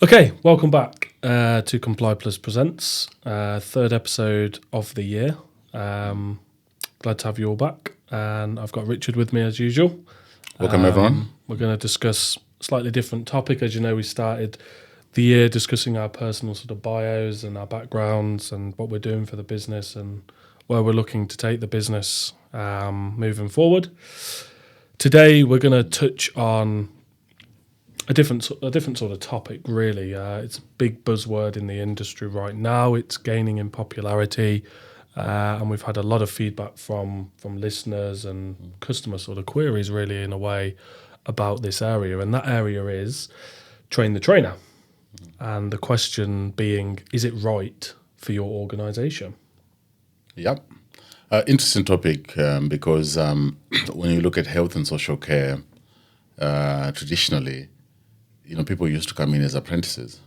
Okay, welcome back to ComplyPlus Presents, third episode of the year. Glad to have you all back, and I've got Richard with me as usual. Welcome, everyone. We're going to discuss a slightly different topic. As you know, we started the year discussing our personal sort of bios and our backgrounds and what we're doing for the business and where we're looking to take the business moving forward. Today, we're going to touch on a different sort of topic, really. It's a big buzzword in the industry right now. It's gaining in popularity, and we've had a lot of feedback from listeners and customer sort of queries, really, in a way, about this area. And that area is train the trainer. And the question being, is it right for your organisation? Yep. Interesting topic because when you look at health and social care, traditionally, people used to come in as apprentices.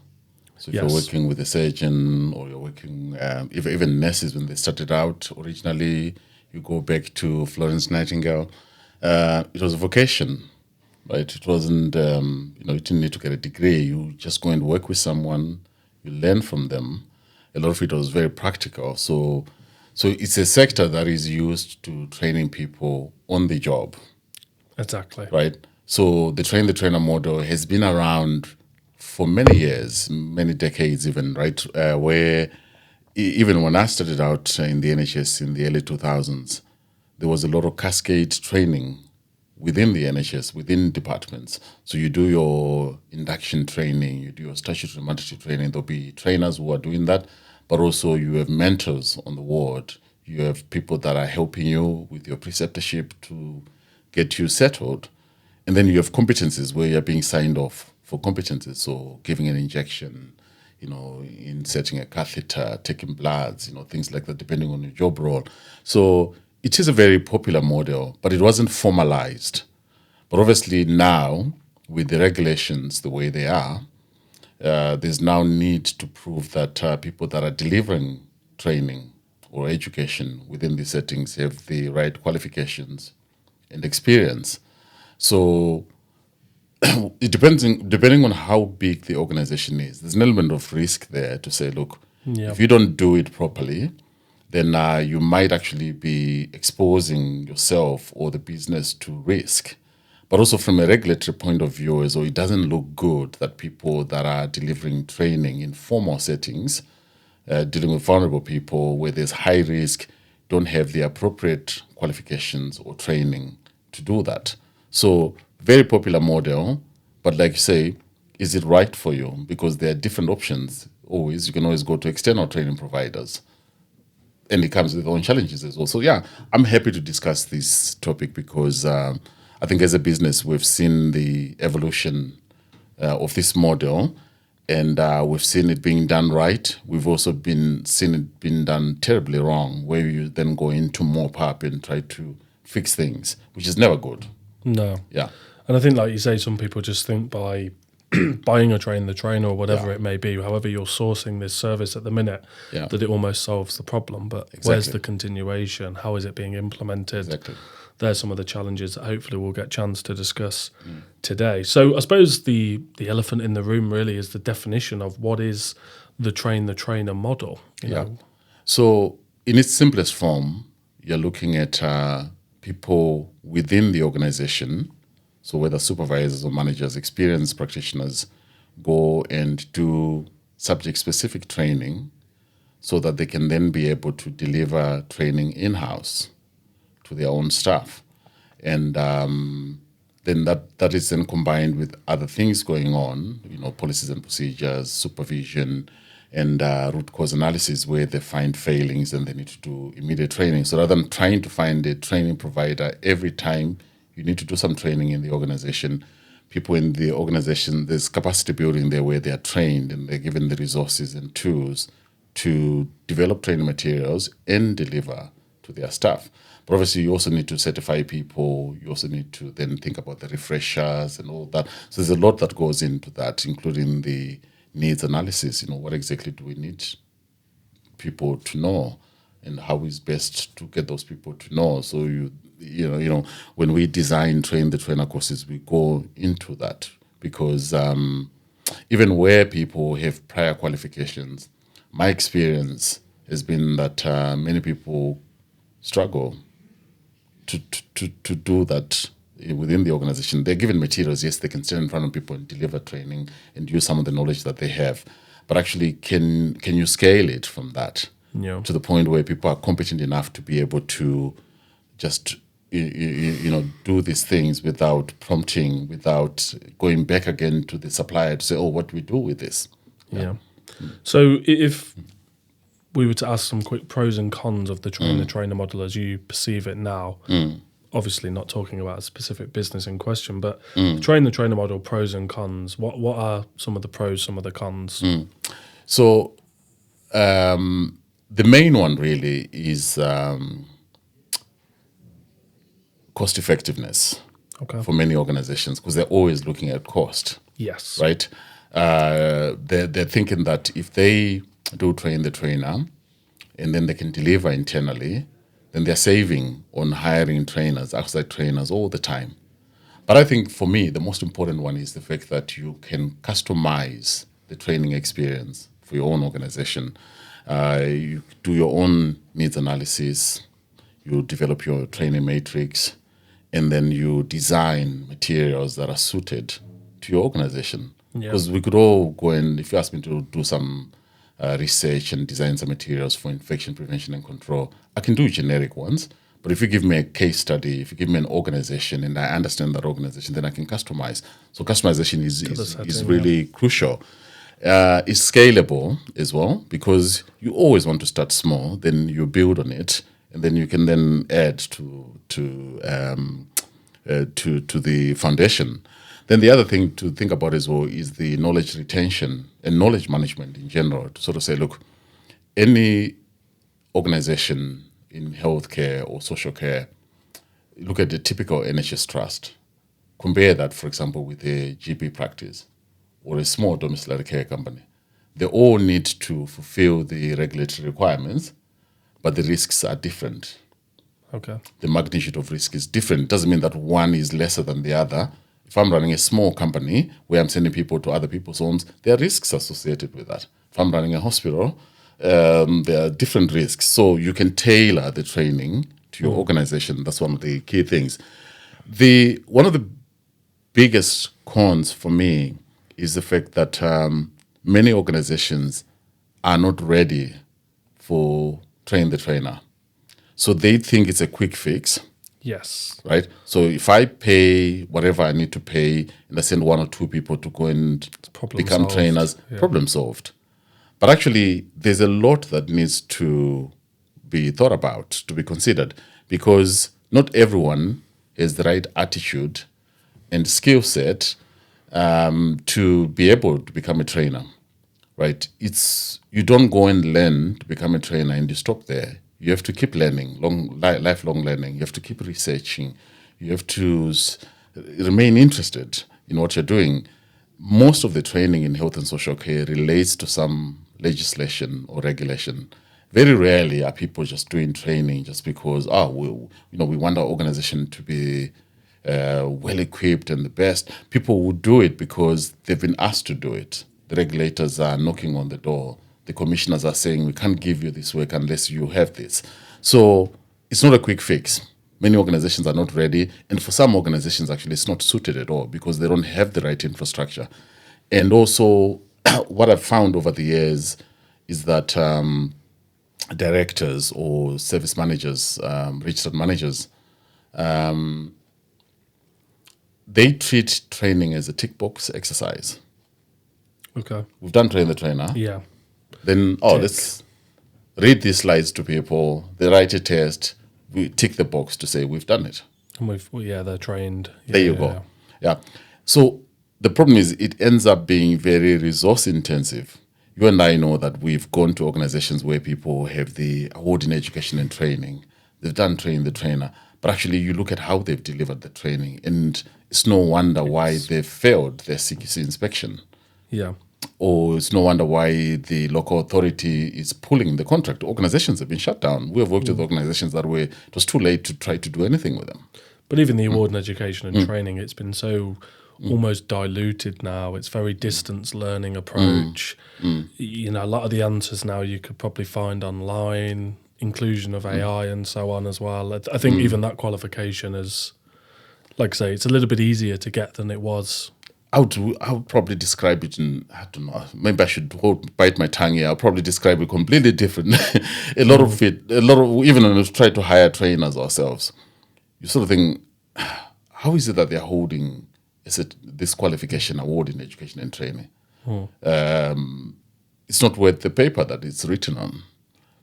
So if Yes. you're working with a surgeon or you're working, even nurses when they started out originally, you go back to Florence Nightingale. It was a vocation, right? It wasn't, you didn't need to get a degree. You just go and work with someone, you learn from them. A lot of it was very practical. So it's a sector that is used to training people on the job. Exactly. Right? So the train the trainer model has been around for many years, many decades even, right? Where even when I started out in the NHS in the early 2000s, there was a lot of cascade training within the NHS, within departments. So you do your induction training, you do your statutory mandatory training. There'll be trainers who are doing that, but also you have mentors on the ward. You have people that are helping you with your preceptorship to get you settled. And then you have competencies where you're being signed off for competencies. So giving an injection, inserting a catheter, taking bloods, things like that, depending on your job role. So it is a very popular model, but it wasn't formalized. But obviously now, with the regulations the way they are, there's now need to prove that people that are delivering training or education within these settings have the right qualifications and experience. So it depending on how big the organization is. There's an element of risk there to say, look, Yep. if you don't do it properly, then you might actually be exposing yourself or the business to risk. But also from a regulatory point of view, so it doesn't look good that people that are delivering training in formal settings, dealing with vulnerable people where there's high risk, don't have the appropriate qualifications or training to do that. So very popular model, but like you say, is it right for you? Because there are different options. You can always go to external training providers. And it comes with its own challenges as well. So yeah, I'm happy to discuss this topic because I think as a business, we've seen the evolution of this model and we've seen it being done right. We've also seen it being done terribly wrong, where you then go into more pub and try to fix things, which is never good. No. Yeah. And I think, like you say, some people just think by buying a trainer or whatever it may be, however you're sourcing this service at the minute, that it almost solves the problem. But where's the continuation? How is it being implemented? Exactly. There's some of the challenges that hopefully we'll get a chance to discuss today. So I suppose the elephant in the room really is the definition of what is the train the trainer model. You know? So in its simplest form, you're looking at people within the organization, so whether supervisors or managers, experienced practitioners, go and do subject-specific training so that they can then be able to deliver training in-house to their own staff. And then that is then combined with other things going on, policies and procedures, supervision, and root cause analysis where they find failings and they need to do immediate training. So rather than trying to find a training provider every time you need to do some training in the organization, people in the organization, there's capacity building there where they are trained and they're given the resources and tools to develop training materials and deliver to their staff. But obviously you also need to certify people, you also need to then think about the refreshers and all that. So there's a lot that goes into that, including the needs analysis. What exactly do we need people to know and how is best to get those people to know? So when we design train the trainer courses, we go into that because even where people have prior qualifications, my experience has been that many people struggle to do that within the organization. They're given materials, yes, they can stand in front of people and deliver training and use some of the knowledge that they have. But actually, can you scale it from that to the point where people are competent enough to be able to just do these things without prompting, without going back again to the supplier to say, oh, what do we do with this? Yeah. So if we were to ask some quick pros and cons of the train-the-trainer model as you perceive it now, obviously not talking about a specific business in question, but train-the-trainer model, pros and cons, what are some of the pros, some of the cons? So the main one really is cost effectiveness for many organizations, because they're always looking at cost. Yes. Right? They're thinking that if they do train the trainer and then they can deliver internally, then they're saving on hiring trainers, outside trainers all the time. But I think for me, the most important one is the fact that you can customize the training experience for your own organization. You do your own needs analysis, you develop your training matrix, and then you design materials that are suited to your organization. Because we could all go and, if you ask me to do some research and design some materials for infection prevention and control, I can do generic ones. But if you give me a case study, if you give me an organization and I understand that organization, then I can customize. So customization is really crucial. It's scalable as well, because you always want to start small, then you build on it, and then you can then add to the foundation. Then the other thing to think about as well is the knowledge retention and knowledge management in general, to sort of say, look, any organization in healthcare or social care, look at the typical NHS trust. Compare that, for example, with a GP practice or a small domiciliary care company. They all need to fulfill the regulatory requirements, but the risks are different. Okay. The magnitude of risk is different. It doesn't mean that one is lesser than the other. If I'm running a small company where I'm sending people to other people's homes, there are risks associated with that. If I'm running a hospital, there are different risks. So you can tailor the training to your organization. That's one of the key things. One of the biggest cons for me is the fact that many organizations are not ready for train the trainer. So they think it's a quick fix. Yes. Right? So if I pay whatever I need to pay and I send one or two people to go and become trainers, problem solved. But actually, there's a lot that needs to be thought about, to be considered, because not everyone has the right attitude and skill set to be able to become a trainer. Right? You don't go and learn to become a trainer and you stop there. You have to keep learning, lifelong learning. You have to keep researching. You have to remain interested in what you're doing. Most of the training in health and social care relates to some legislation or regulation. Very rarely are people just doing training just because, we want our organization to be well-equipped and the best. People will do it because they've been asked to do it. The regulators are knocking on the door. The commissioners are saying, we can't give you this work unless you have this. So it's not a quick fix. Many organizations are not ready. And for some organizations, actually, it's not suited at all because they don't have the right infrastructure. And also, what I've found over the years is that directors or service managers, registered managers, they treat training as a tick box exercise. Okay. We've done train the trainer. Yeah. Then, let's read these slides to people. They write a test. We tick the box to say we've done it. And they're trained. There you go. Yeah. So the problem is it ends up being very resource intensive. You and I know that we've gone to organizations where people have the award in education and training. They've done train the trainer. But actually, you look at how they've delivered the training, and it's no wonder why they've failed their CQC inspection. Yeah. Or it's no wonder why the local authority is pulling the contract. Organizations have been shut down. We have worked with organizations that it was too late to try to do anything with them. But even the award in education and training, it's been so almost diluted now. It's very distance learning approach. You know, a lot of the answers now you could probably find online, inclusion of AI and so on as well. I think even that qualification is, like I say, it's a little bit easier to get than it was. I would probably describe it in, I don't know, maybe I should bite my tongue here. I'll probably describe it completely different. Even when we try to hire trainers ourselves, you sort of think, how is it that they're holding this qualification award in education and training? It's not worth the paper that it's written on,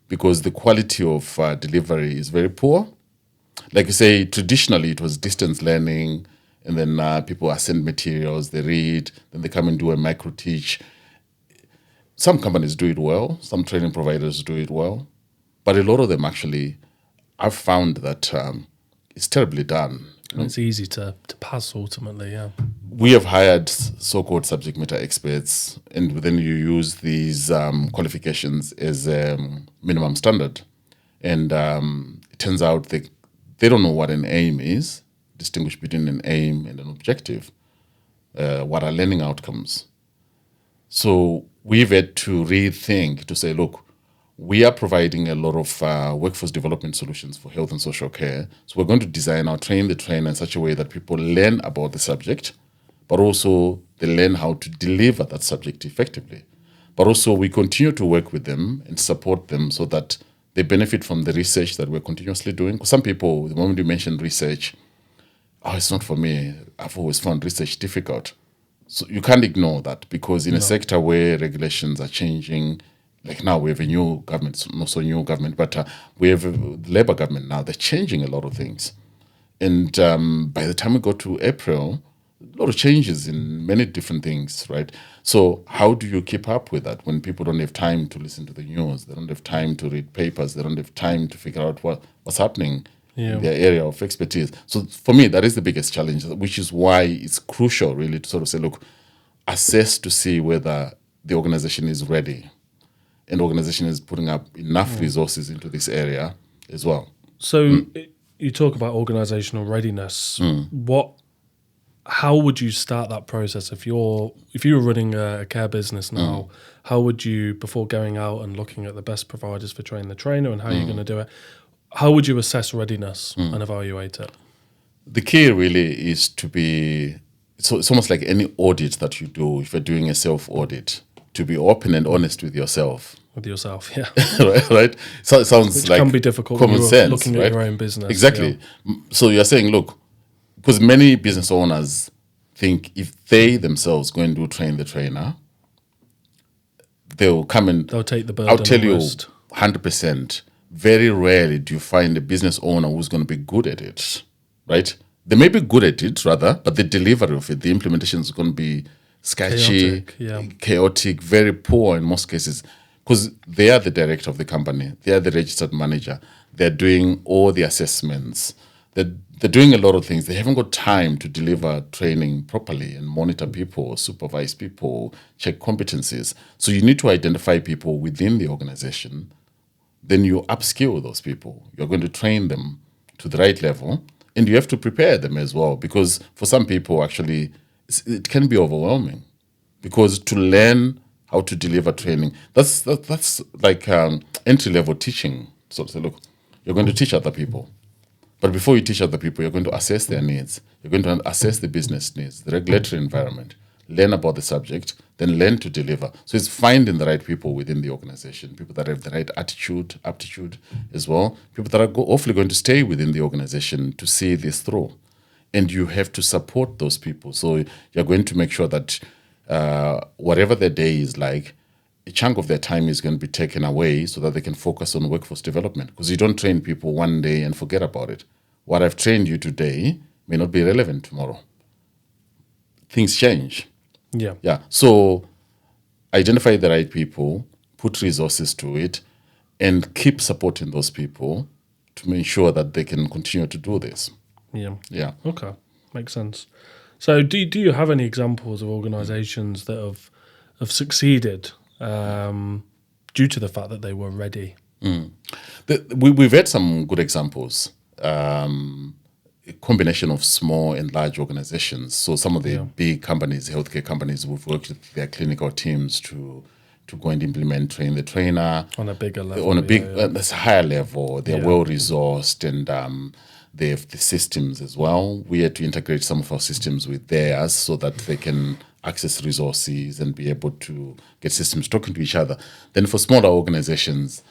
because the quality of delivery is very poor. Like you say, traditionally it was distance learning, and then people send materials, they read, then they come and do a micro teach. Some companies do it well, some training providers do it well, but a lot of them actually, I've found that it's terribly done. It's easy to pass ultimately, yeah. We have hired so-called subject matter experts, and then you use these qualifications as a minimum standard. And it turns out they don't know what an aim is, distinguish between an aim and an objective, what are learning outcomes. So we've had to rethink to say, look, we are providing a lot of workforce development solutions for health and social care. So we're going to design or train the trainer in such a way that people learn about the subject, but also they learn how to deliver that subject effectively. But also we continue to work with them and support them so that they benefit from the research that we're continuously doing. Because some people, the moment you mention research, it's not for me. I've always found research difficult. So you can't ignore that, because in a sector where regulations are changing, like now we have a new government, not so new government, but we have the Labour government now. They're changing a lot of things. And by the time we go to April, a lot of changes in many different things, right? So how do you keep up with that when people don't have time to listen to the news? They don't have time to read papers. They don't have time to figure out what's happening in their area of expertise. So for me, that is the biggest challenge, which is why it's crucial really to sort of say, look, assess to see whether the organization is ready and the organization is putting up enough resources into this area as well. So you talk about organizational readiness. How would you start that process if you were running a care business now? How would you, before going out and looking at the best providers for training the trainer and how you're going to do it, how would you assess readiness and evaluate it? The key really is to be, it's almost like any audit that you do, if you're doing a self-audit, to be open and honest with yourself. With yourself, yeah. right? So it sounds Which like can be difficult common when you're sense, looking right? at your own business. Exactly. Yeah. So you're saying, look, because many business owners think if they themselves go and do train the trainer, they'll come and They'll take the burden. I'll tell you almost. 100%, very rarely do you find a business owner who's going to be good at it, right? They may be good at it, rather, but the delivery of it, the implementation is going to be sketchy, chaotic, very poor in most cases, because they are the director of the company. They are the registered manager. They're doing all the assessments. They're doing a lot of things. They haven't got time to deliver training properly and monitor people, supervise people, check competencies. So you need to identify people within the organization. Then you upskill those people. You're going to train them to the right level. And you have to prepare them as well, because for some people, actually, it can be overwhelming. Because to learn how to deliver training, that's like entry-level teaching. So to say, look, you're going to teach other people. But before you teach other people, you're going to assess their needs. You're going to assess the business needs, the regulatory environment, learn about the subject, then learn to deliver. So it's finding the right people within the organization, people that have the right attitude, aptitude as well, people that are hopefully going to stay within the organization to see this through. And you have to support those people. So you're going to make sure that whatever their day is like, a chunk of their time is going to be taken away so that they can focus on workforce development. Because you don't train people one day and forget about it. What I've trained you today may not be relevant tomorrow. Things change. Yeah. So identify the right people, put resources to it, and keep supporting those people to make sure that they can continue to do this. Yeah. Okay. Makes sense. So do you have any examples of organizations that have succeeded due to the fact that they were ready? We've had some good examples. a combination of small and large organizations. So some of the big companies, healthcare companies, we've worked with their clinical teams to go and implement train the trainer on a bigger level. On a big, that's a higher level. They're well resourced, and they have the systems as well. We had to integrate some of our systems with theirs so that they can access resources and be able to get systems talking to each other. Then for smaller organizations,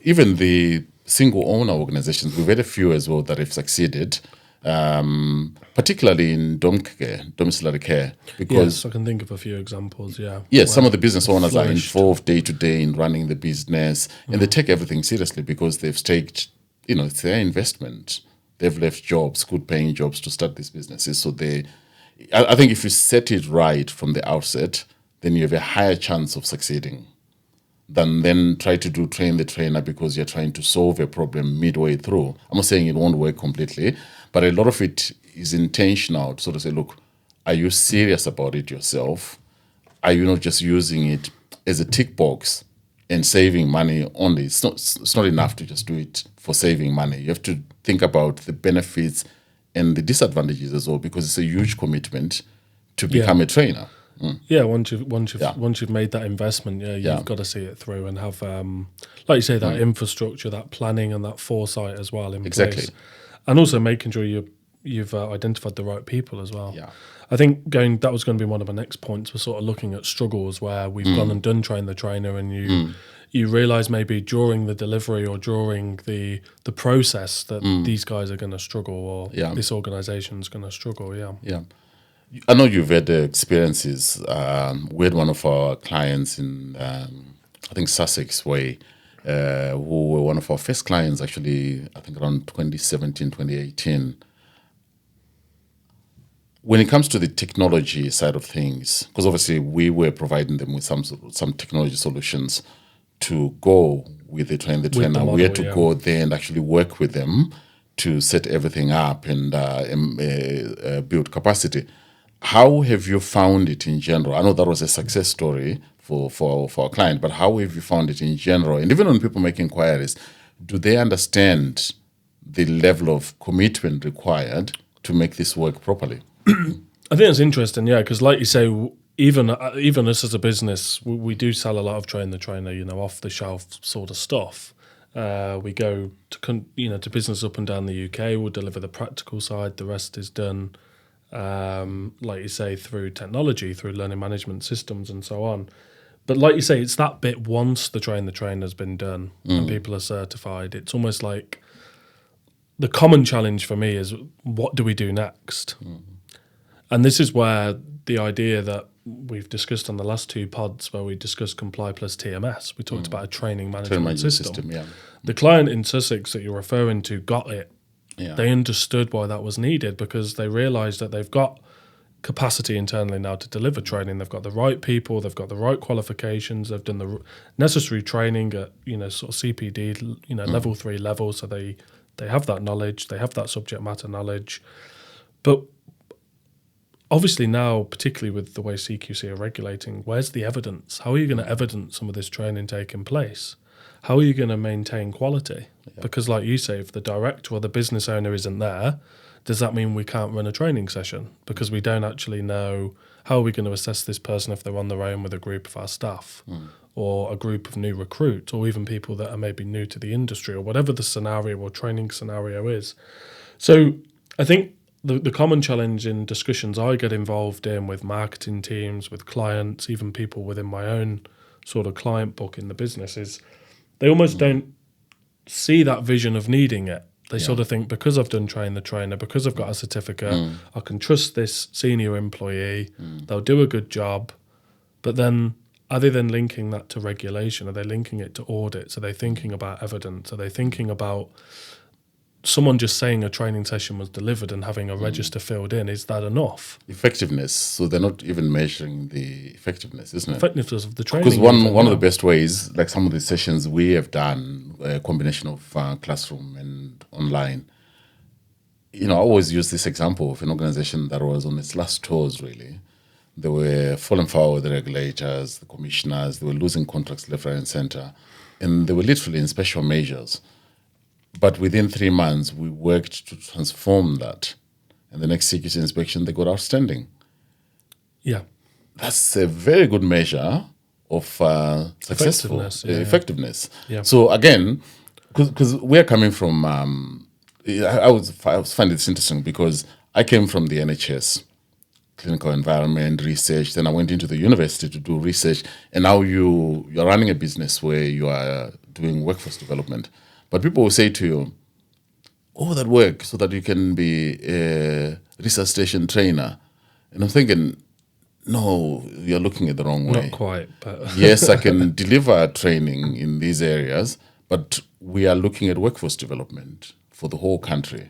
even the single owner organizations, we've had a few as well that have succeeded, particularly in domiciliary care. Because yes, I can think of a few examples, yes, some of the business owners are involved day to day in running the business, and they take everything seriously because they've staked, it's their investment. They've left jobs, good paying jobs to start these businesses. So I think if you set it right from the outset, then you have a higher chance of succeeding than then try to train the trainer because you're trying to solve a problem midway through. I'm not saying it won't work completely, but a lot of it is intentional to sort of say, look, are you serious about it yourself? Are you not just using it as a tick box and saving money only? It's not enough to just do it for saving money. You have to think about the benefits and the disadvantages as well, because it's a huge commitment to become a trainer. Yeah, once you've made that investment, you've got to see it through and have, like you say, that infrastructure, that planning, and that foresight as well in place, and also making sure you've identified the right people as well. Yeah, I think that was going to be one of my next points. We're sort of looking at struggles where we've gone and done train the trainer, and you realise maybe during the delivery or during the process that these guys are going to struggle, or this organisation is going to struggle. Yeah. I know you've had experiences. We had one of our clients in, I think, Sussex Way, who were one of our first clients, actually, I think around 2017, 2018. When it comes to the technology side of things, because obviously we were providing them with some technology solutions to go with the trainer. Model, we had to go there and actually work with them to set everything up and build capacity. How have you found it in general? I know that was a success story for our client, but how have you found it in general? And even when people make inquiries, do they understand the level of commitment required to make this work properly? I think it's interesting, because like you say, even us as a business, we do sell a lot of train the trainer, off the shelf sort of stuff. We go to business up and down the UK. We'll deliver the practical side. The rest is done, like you say, through technology, through learning management systems and so on. But like you say, it's that bit once the train the trainer has been done and people are certified. It's almost like the common challenge for me is, what do we do next? And this is where the idea that we've discussed on the last two pods, where we discussed ComplyPlus TMS, we talked about a training management system. The client in Sussex that you're referring to got it. They understood why that was needed, because they realised that they've got capacity internally now to deliver training. They've got the right people, they've got the right qualifications, they've done the necessary training at sort of CPD, level 3 level, so they have that knowledge, they have that subject matter knowledge. But obviously now, particularly with the way CQC are regulating, where's the evidence? How are you going to evidence some of this training taking place? How are you going to maintain quality? Because like you say, if the director or the business owner isn't there, does that mean we can't run a training session? Because we don't actually know, how are we going to assess this person if they're on their own with a group of our staff or a group of new recruits, or even people that are maybe new to the industry, or whatever the scenario or training scenario is. So I think the common challenge in discussions I get involved in with marketing teams, with clients, even people within my own sort of client book in the business, is they almost don't see that vision of needing it. They sort of think, because I've done train the trainer, because I've got a certificate, I can trust this senior employee, they'll do a good job. But then, are they then linking that to regulation? Are they linking it to audits? Are they thinking about evidence? Are they thinking about someone just saying a training session was delivered and having a register filled in? Is that enough? Effectiveness. So they're not even measuring the effectiveness, isn't it? Effectiveness of the training. Because one of the best ways, like some of the sessions we have done, a combination of classroom and online. I always use this example of an organization that was on its last toes, really. They were falling foul with the regulators, the commissioners. They were losing contracts left, right, and center. And they were literally in special measures. But within 3 months, we worked to transform that and the next CQC inspection they got outstanding. Yeah. That's a very good measure of successful effectiveness. Yeah. So again, because we're coming from, I was find it interesting because I came from the NHS, clinical environment research. Then I went into the university to do research, and now you're running a business where you are doing workforce development. But people will say to you, "Oh, that work so that you can be a resuscitation trainer," and I'm thinking, no, you're looking at the wrong way. Not quite, but Yes, I can deliver training in these areas, but we are looking at workforce development for the whole country,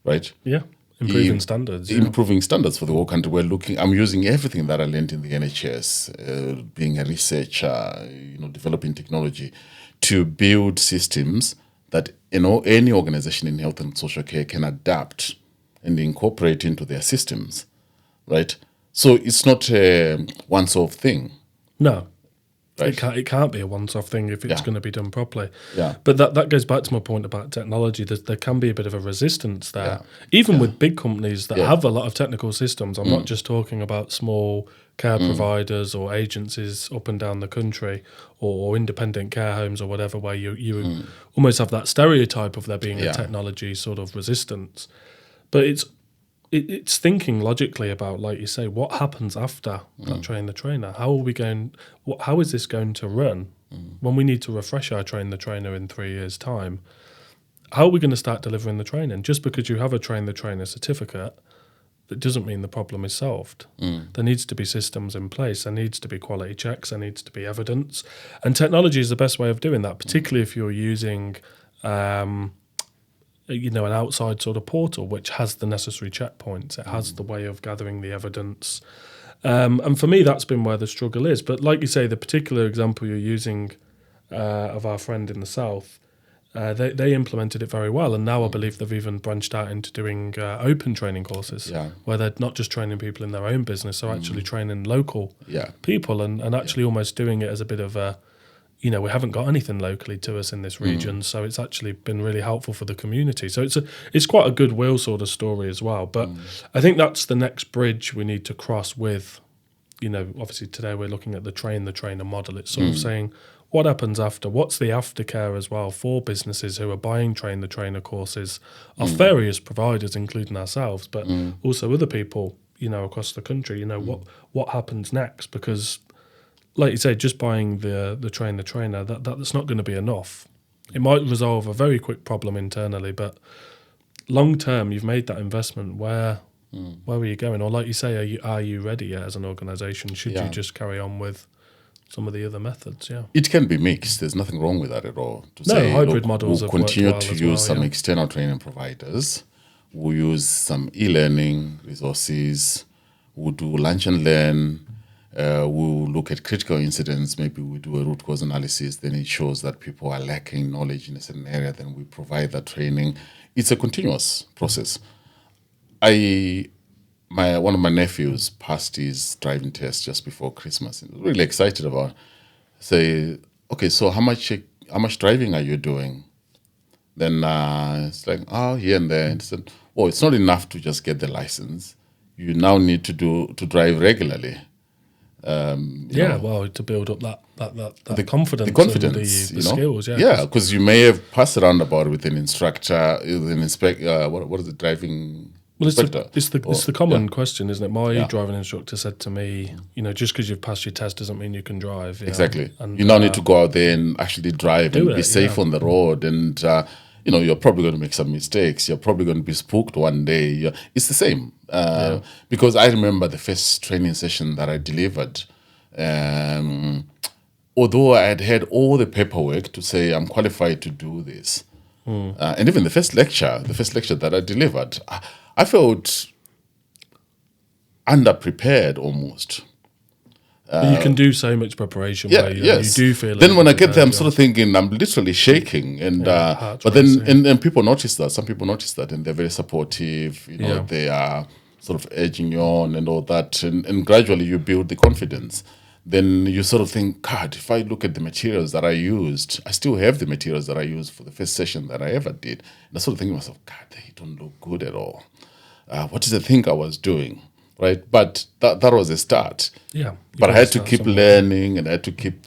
right? yeah, improving standards. Yeah. Improving standards for the whole country. I'm using everything that I learned in the NHS, being a researcher, developing technology, to build systems that any organization in health and social care can adapt and incorporate into their systems, right? So it's not a once-off thing. No, Right. it can't be a once-off thing if it's going to be done properly. Yeah. But that goes back to my point about technology. There can be a bit of a resistance there, even with big companies that have a lot of technical systems. I'm not just talking about small care providers or agencies up and down the country, or independent care homes or whatever, where you almost have that stereotype of there being a technology sort of resistance. But it's thinking logically about, like you say, what happens after that train the trainer? How are we going? How is this going to run when we need to refresh our train the trainer in 3 years' time? How are we going to start delivering the training? Just because you have a train the trainer certificate, that doesn't mean the problem is solved. There needs to be systems in place. There needs to be quality checks. There needs to be evidence, and technology is the best way of doing that. Particularly if you're using an outside sort of portal which has the necessary checkpoints. It has the way of gathering the evidence. And for me, that's been where the struggle is. But like you say, the particular example you're using of our friend in the south, they implemented it very well. And now I believe they've even branched out into doing open training courses where they're not just training people in their own business, they're actually training local people and actually almost doing it as a bit of a, we haven't got anything locally to us in this region, so it's actually been really helpful for the community. So it's quite a goodwill sort of story as well. But I think that's the next bridge we need to cross with, obviously today we're looking at the trainer model. It's sort of saying, what happens after? What's the aftercare as well for businesses who are buying train the trainer courses of various providers, including ourselves, but also other people, across the country. What happens next? Because like you say, just buying the trainer, that's not going to be enough. It might resolve a very quick problem internally, but long term, you've made that investment. Where are you going? Or like you say, are you ready yet as an organisation? Should you just carry on with some of the other methods? Yeah, it can be mixed. There's nothing wrong with that at all. Hybrid models we'll have continue worked well to use some external training providers. We'll use some e-learning resources. We'll do lunch and learn. We'll look at critical incidents. Maybe we do a root cause analysis. Then it shows that people are lacking knowledge in a certain area. Then we provide that training. It's a continuous process. One of my nephews passed his driving test just before Christmas. He was really excited about it. Say, okay, so how much driving are you doing? Then it's like, here and there. And he said, it's not enough to just get the license. You now need to drive regularly. To build up that confidence, the confidence, and the skills, because you may have passed around about with an instructor, with an inspector. What is it, driving? Well, it's the common question, isn't it? My driving instructor said to me, just because you've passed your test doesn't mean you can drive. Exactly. And you now need to go out there and actually drive and be safe on the road. And you're probably going to make some mistakes. You're probably going to be spooked one day. It's the same. Because I remember the first training session that I delivered, although I had had all the paperwork to say I'm qualified to do this, and even the first lecture that I delivered, I felt underprepared almost. You can do so much preparation. You do feel. Then when I get there, I'm sort of thinking I'm literally shaking, and but then and people notice that. Some people notice that, and they're very supportive. They are sort of urging you on and all that, and gradually you build the confidence. Then you sort of think, God, if I look at the materials that I used, I still have the materials that I used for the first session that I ever did. And I sort of think to myself, God, they don't look good at all. what did I think I was doing, right? But that was a start. Yeah. But I had to keep learning, and I had to keep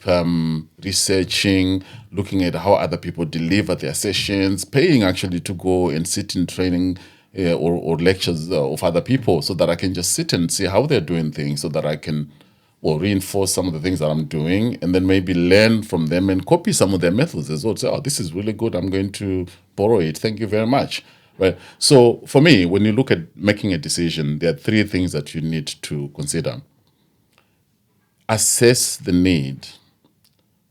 researching, looking at how other people deliver their sessions, paying actually to go and sit in training or lectures of other people, so that I can just sit and see how they're doing things, so that I can reinforce some of the things that I'm doing, and then maybe learn from them and copy some of their methods as well. Say, oh, this is really good. I'm going to borrow it. Thank you very much. Right. So for me, when you look at making a decision, there are three things that you need to consider. Assess the need.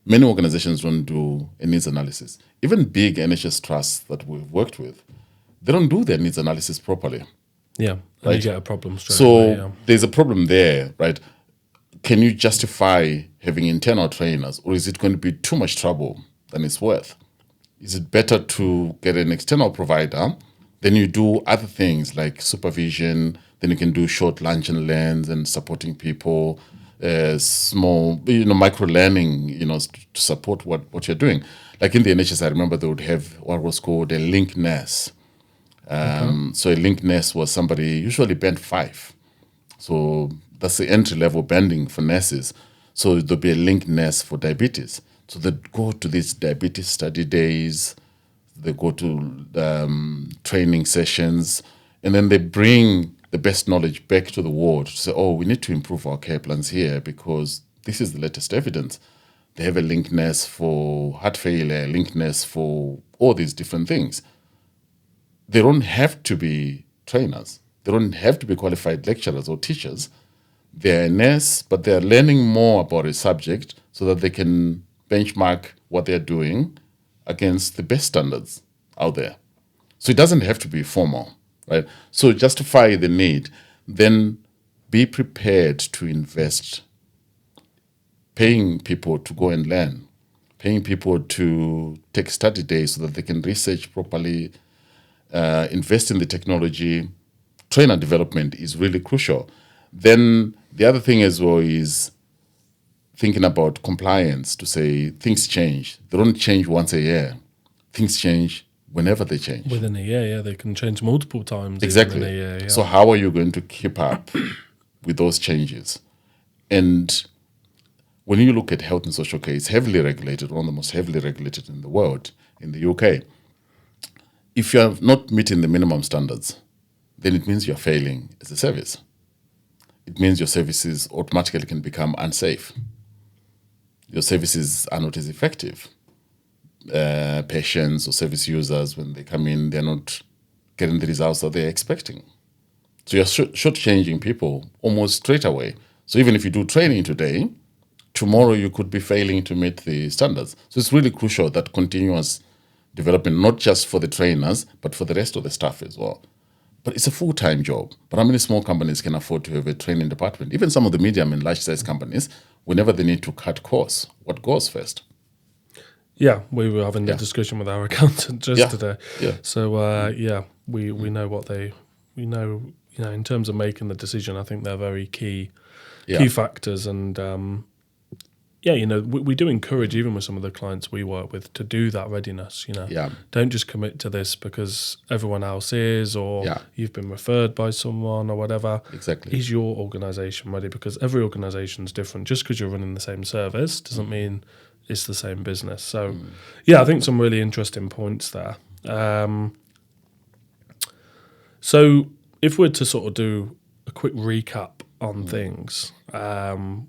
Many organizations don't do a needs analysis. Even big NHS trusts that we've worked with, they don't do their needs analysis properly. Yeah, and right? you get a problem straight So away. Yeah. there's a problem there, right? Can you justify having internal trainers, or is it going to be too much trouble than it's worth? Is it better to get an external provider? Then you do other things like supervision. Then you can do short lunch and learns and supporting people, small, micro learning, to support what you're doing. Like in the NHS, I remember they would have what was called a link nurse. So a link nurse was somebody usually band 5. So that's the entry level banding for nurses. So there'll be a link nurse for diabetes. So they go to these diabetes study days, they go to training sessions, and then they bring the best knowledge back to the ward to say, oh, we need to improve our care plans here because this is the latest evidence. They have a link nurse for heart failure, a link nurse for all these different things. They don't have to be trainers. They don't have to be qualified lecturers or teachers. They're a nurse, but they're learning more about a subject so that they can benchmark what they're doing against the best standards out there. So it doesn't have to be formal, right? So justify the need, then be prepared to invest, paying people to go and learn, paying people to take study days so that they can research properly, invest in the technology. Trainer development is really crucial. Then the other thing as well is thinking about compliance, to say things change. They don't change once a year. Things change whenever they change. Within a year, yeah, they can change multiple times. Exactly. Within a year, yeah. So how are you going to keep up with those changes? And when you look at health and social care, it's heavily regulated, one of the most heavily regulated in the world, in the UK. If you're not meeting the minimum standards, then it means you're failing as a service. It means your services automatically can become unsafe. Your services are not as effective. Patients or service users, when they come in, they're not getting the results that they're expecting. So you're shortchanging people almost straight away. So even if you do training today, tomorrow you could be failing to meet the standards. So it's really crucial that continuous development, not just for the trainers, but for the rest of the staff as well. But it's a full-time job. But how many small companies can afford to have a training department? Even some of the medium and large-sized companies, whenever they need to cut costs, what goes first? Yeah, we were having a discussion with our accountant just today. Yeah. So we know what we know in terms of making the decision. I think they're very key factors, and we do encourage, even with some of the clients we work with, to do that readiness. Don't just commit to this because everyone else is, or you've been referred by someone or whatever. Exactly. Is your organisation ready? Because every organisation is different. Just because you're running the same service doesn't mean it's the same business. So, I think some really interesting points there. So if we're to sort of do a quick recap on things,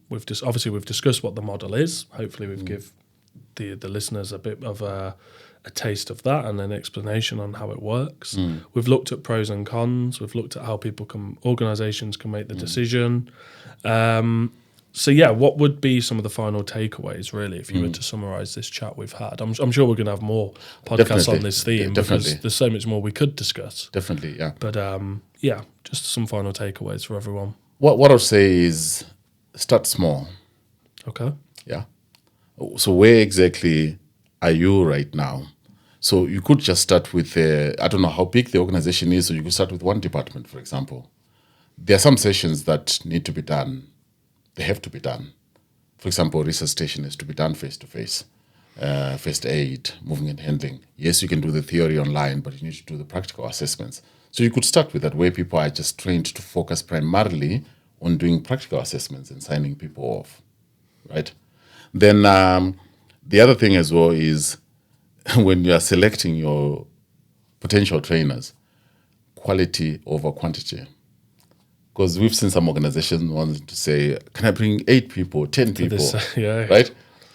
we've discussed what the model is. Hopefully we've give the listeners a bit of a taste of that and an explanation on how it works. We've looked at pros and cons. We've looked at how organisations can make the decision. What would be some of the final takeaways, really, if you were to summarise this chat we've had? I'm sure we're going to have more podcasts on this theme because there's so much more we could discuss. Definitely, yeah. But, just some final takeaways for everyone. What I'll say is start small. Okay. Yeah. So where exactly are you right now? So you could just start with, I don't know how big the organization is, so you could start with one department, for example. There are some sessions that need to be done. They have to be done. For example, resuscitation is to be done face-to-face. first aid, moving and handling. Yes, you can do the theory online, but you need to do the practical assessments. So you could start with that, where people are just trained to focus primarily on doing practical assessments and signing people off, right? Then the other thing as well is when you are selecting your potential trainers, quality over quantity. Because we've seen some organizations wanting to say, can I bring 8 people, 10 people, right?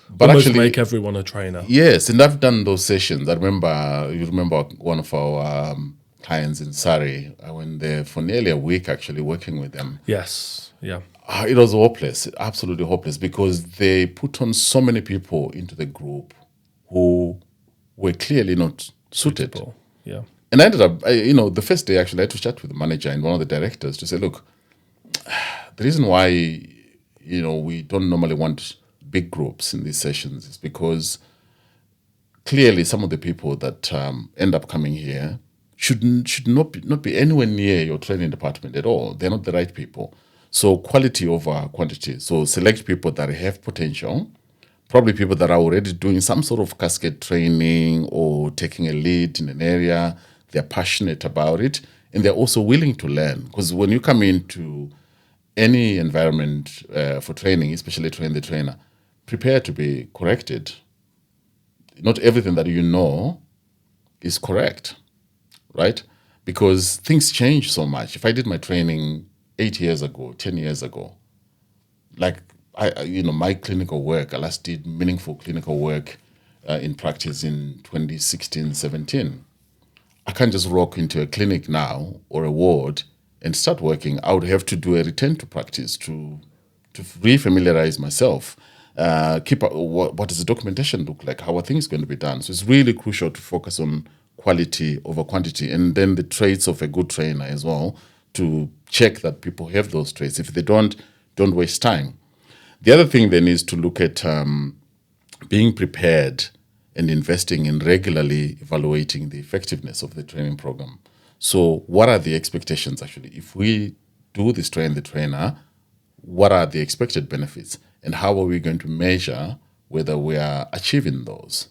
But almost make everyone a trainer. Yes, and I've done those sessions. You remember one of our clients in Surrey. I went there for nearly a week actually working with them. Yes, yeah. It was hopeless, absolutely hopeless, because they put on so many people into the group who were clearly not suited. Yeah. And I ended up, the first day actually I had to chat with the manager and one of the directors to say, look, the reason why, we don't normally want big groups in these sessions is because clearly some of the people that end up coming here should not be anywhere near your training department at all. They're not the right people. So quality over quantity. So select people that have potential, probably people that are already doing some sort of cascade training or taking a lead in an area. They're passionate about it, and they're also willing to learn. Because when you come into any environment for training, especially train the trainer, prepare to be corrected. Not everything that you know is correct, right? Because things change so much. If I did my training 8 years ago, 10 years ago, like my clinical work, I last did meaningful clinical work in practice in 2016, 17. I can't just walk into a clinic now or a ward and start working. I would have to do a return to practice to refamiliarize myself. Keep up, what does the documentation look like? How are things going to be done? So it's really crucial to focus on quality over quantity, and then the traits of a good trainer as well, to check that people have those traits. If they don't waste time. The other thing then is to look at being prepared and investing in regularly evaluating the effectiveness of the training program. So what are the expectations actually? If we do this train the trainer, what are the expected benefits? And how are we going to measure whether we are achieving those,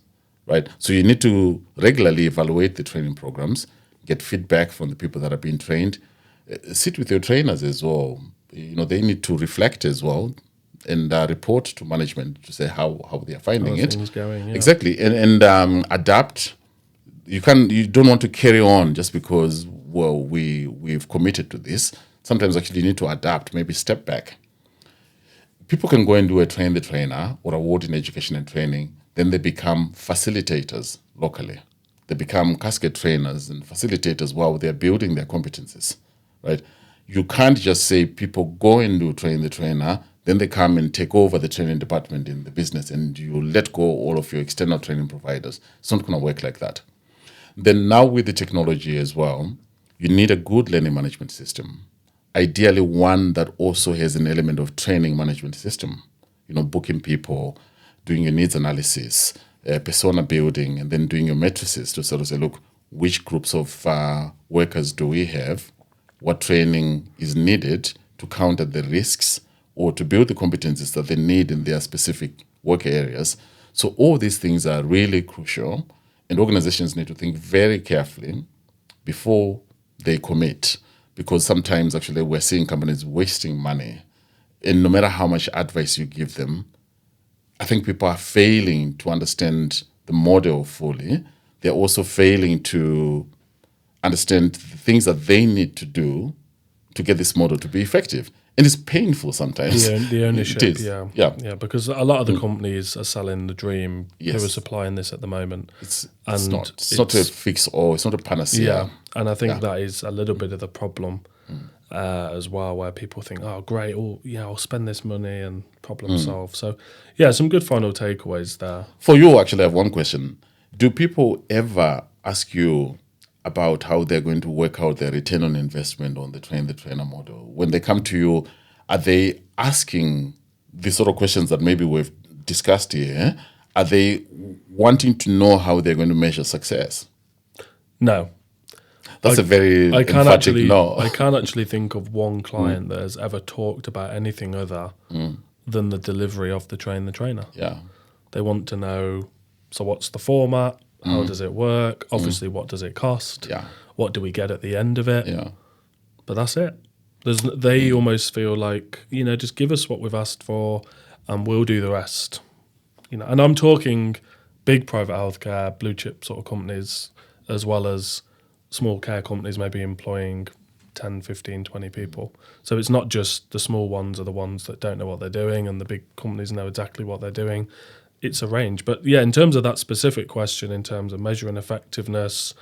right? So you need to regularly evaluate the training programs, get feedback from the people that are being trained, sit with your trainers as well. They need to reflect as well and report to management to say how they are finding it. Things going, yeah. Exactly, and adapt. You don't want to carry on just because we've committed to this. Sometimes actually you need to adapt, maybe step back. People can go and do a train the trainer or award in education and training, then they become facilitators locally. They become cascade trainers and facilitators while they're building their competencies, right? You can't just say people go and do train the trainer, then they come and take over the training department in the business and you let go all of your external training providers. It's not going to work like that. Then now with the technology as well, you need a good learning management system. Ideally one that also has an element of training management system. Booking people, doing your needs analysis, persona building, and then doing your matrices to sort of say, look, which groups of workers do we have? What training is needed to counter the risks or to build the competencies that they need in their specific work areas. So all these things are really crucial, and organizations need to think very carefully before they commit, because sometimes actually we're seeing companies wasting money, and no matter how much advice you give them, I think people are failing to understand the model fully. They're also failing to understand the things that they need to do to get this model to be effective. And it's painful sometimes. The ownership, It is. Yeah, because a lot of the companies are selling the dream, who are supplying this at the moment. It's not a fix all, it's not a panacea. Yeah, and I think that is a little bit of the problem as well, where people think, oh, great, I'll spend this money and problem solve. So, some good final takeaways there. For you, actually, I have one question. Do people ever ask you about how they're going to work out their return on investment on the trainer model? When they come to you, are they asking the sort of questions that maybe we've discussed here? Are they wanting to know how they're going to measure success? No. That's a very emphatic no. I can't actually think of one client that has ever talked about anything other than the delivery of the trainer. Yeah. They want to know So what's the format? How does it work? Obviously, what does it cost? Yeah. What do we get at the end of it? Yeah. But that's it. They almost feel like, just give us what we've asked for and we'll do the rest. And I'm talking big private healthcare, blue chip sort of companies, as well as small care companies maybe employing 10, 15, 20 people. So it's not just the small ones are the ones that don't know what they're doing and the big companies know exactly what they're doing. It's a range. But yeah, in terms of that specific question, in terms of measuring effectiveness,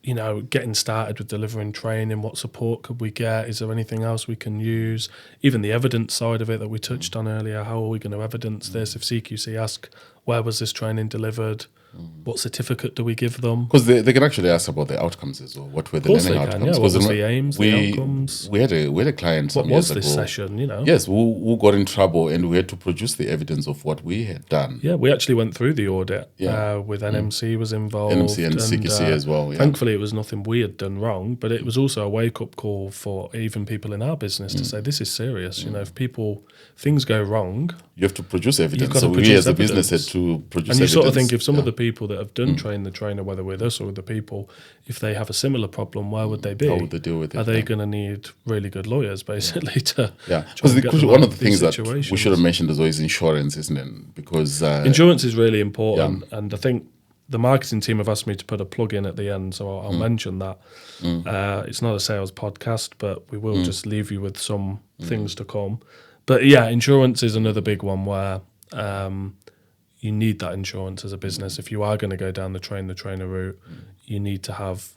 getting started with delivering training, what support could we get? Is there anything else we can use? Even the evidence side of it that we touched on earlier, how are we going to evidence this? If CQC ask, where was this training delivered? What certificate do we give them? Because they can actually ask about the outcomes as well. What were the learning outcomes? Yeah. What was the aims, the outcomes? We had a client some What years was this ago. session, Yes, who got in trouble and we had to produce the evidence of what we had done. Yeah, we actually went through the audit Yeah. with NMC was involved. NMC and CQC as well. Yeah. Thankfully, it was nothing we had done wrong, but it was also a wake-up call for even people in our business to say, this is serious. If things go wrong... You have to produce evidence. Gotta So we produce as a business evidence. had to produce And you evidence. sort of think if some of the people that have done train the trainer, whether with us or with the people, if they have a similar problem, where would they be? How would they deal with it? Are they going to need really good lawyers, basically, to Yeah, try and get because them one out of the these things that we situations? should have mentioned as well is insurance, isn't it? Because Insurance is really important, and I think the marketing team have asked me to put a plug in at the end, so I'll mention that. It's not a sales podcast, but we will just leave you with some things to come. But yeah, insurance is another big one where you need that insurance as a business. If you are going to go down the trainer route, you need to have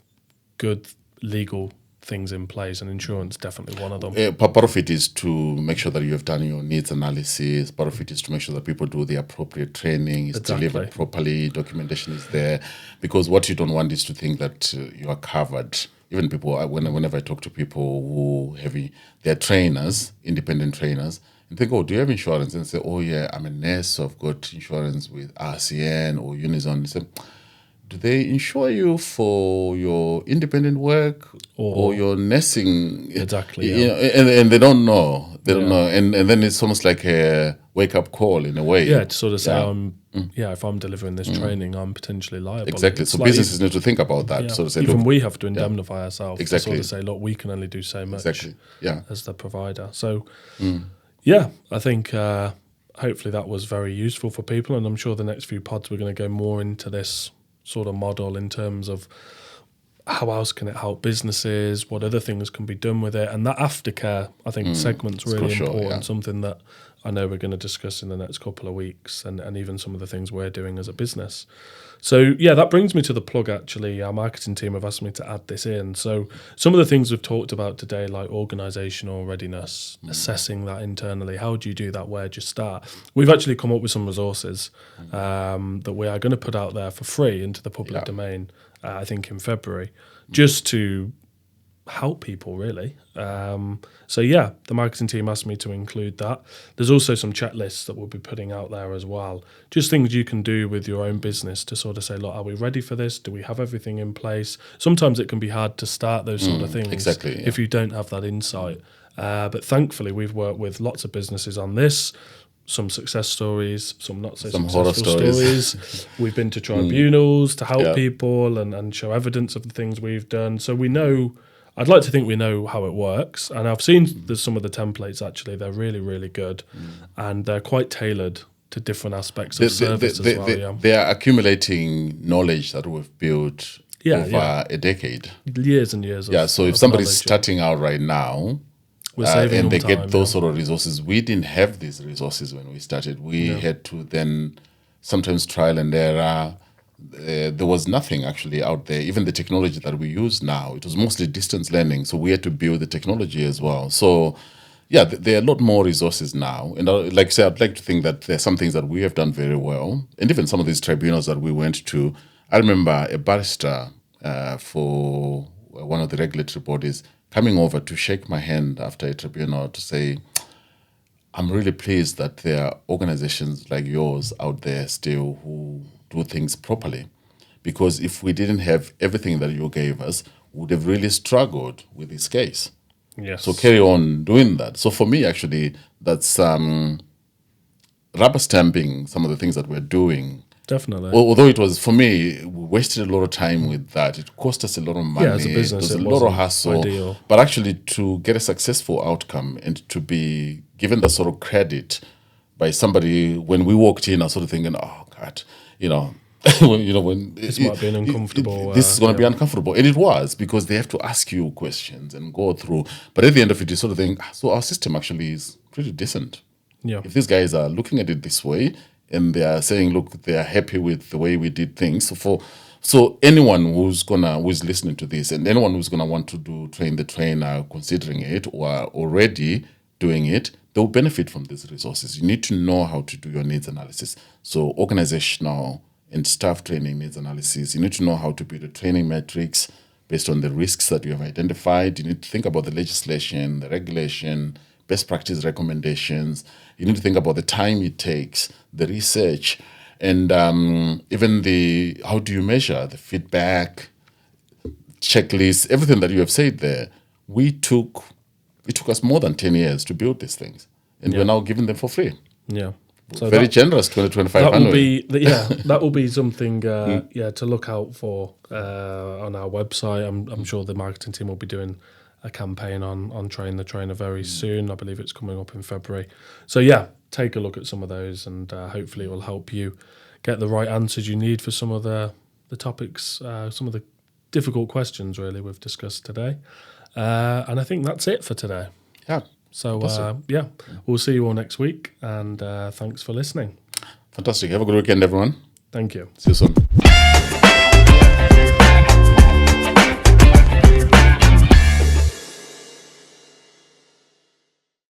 good legal things in place, and insurance definitely one of them. part of it is to make sure that you have done your needs analysis. Part of it is to make sure that people do the appropriate training, is delivered properly, documentation is there. Because what you don't want is to think that you are covered. Even people, whenever I talk to people who they're trainers, independent trainers, and think, oh, do you have insurance? And say, oh yeah, I'm a nurse, so I've got insurance with RCN or Unison. They say, do they insure you for your independent work or your nursing? Exactly. And they don't know. They don't know. And then it's almost like a wake-up call in a way. Yeah, to sort of say, if I'm delivering this training, I'm potentially liable. Exactly. It's so like businesses need to think about that. Yeah. Sort of say, even look, we have to indemnify ourselves. Exactly. To sort of say, look, we can only do so much as the provider. So, yeah, I think hopefully that was very useful for people, and I'm sure the next few pods we're going to go more into this sort of model in terms of how else can it help businesses, what other things can be done with it, and that aftercare, I think, segment's really important, something that I know we're going to discuss in the next couple of weeks, and even some of the things we're doing as a business. So, yeah, that brings me to the plug, actually. Our marketing team have asked me to add this in. So some of the things we've talked about today, like organisational readiness, assessing that internally, how do you do that, where do you start? We've actually come up with some resources that we are going to put out there for free into the public domain, I think in February, just to help people, really. So yeah, the marketing team asked me to include that. There's also some checklists that we'll be putting out there as well. Just things you can do with your own business to sort of say, look, are we ready for this? Do we have everything in place? Sometimes it can be hard to start those sort of things if you don't have that insight. But thankfully, we've worked with lots of businesses on this. Some success stories, some not so some successful horror stories. We've been to tribunals to help people and show evidence of the things we've done. So we know, I'd like to think we know how it works. And I've seen some of the templates, actually. They're really, really good. And they're quite tailored to different aspects of service as well. They are accumulating knowledge that we've built over a decade. Years and years so if somebody's starting out right now, and they get those sort of resources. We didn't have these resources when we started. We had to then sometimes trial and error. There was nothing actually out there. Even the technology that we use now, it was mostly distance learning. So we had to build the technology as well. So yeah, there are a lot more resources now. And like I say, I'd like to think that there are some things that we have done very well. And even some of these tribunals that we went to, I remember a barrister for one of the regulatory bodies coming over to shake my hand after a tribunal to say, I'm really pleased that there are organizations like yours out there still who do things properly. Because if we didn't have everything that you gave us, we would have really struggled with this case. Yes. So carry on doing that. So for me, actually, that's rubber stamping some of the things that we're doing Definitely. Although it was, for me, we wasted a lot of time with that. It cost us a lot of money. Yeah, as a business, there was it a lot of wasn't hassle. ideal. But actually, to get a successful outcome and to be given the sort of credit by somebody, when we walked in, I was sort of thinking, oh, God, when This might be an uncomfortable. this is going to be uncomfortable, and it was, because they have to ask you questions and go through. But at the end of it, you sort of think, so our system actually is pretty decent. Yeah. If these guys are looking at it this way and they are saying, look, they are happy with the way we did things. So anyone who's listening to this, and anyone who's gonna want to train the trainer, considering it or are already doing it, they'll benefit from these resources. You need to know how to do your needs analysis. So organizational and staff training needs analysis. You need to know how to build a training matrix based on the risks that you have identified. You need to think about the legislation, the regulation, best practice recommendations. You need to think about the time it takes, the research, and even how do you measure the feedback, checklist, everything that you have said there. It took us more than 10 years to build these things, and we're now giving them for free. Yeah. So very generous, 25 that will be that will be something to look out for on our website. I'm sure the marketing team will be doing a campaign on Train the Trainer very soon. I believe it's coming up in February. So take a look at some of those, and hopefully it will help you get the right answers you need for some of the topics, some of the difficult questions really we've discussed today. And I think that's it for today. Yeah. So we'll see you all next week, and thanks for listening. Fantastic. Have a good weekend, everyone. Thank you. See you soon.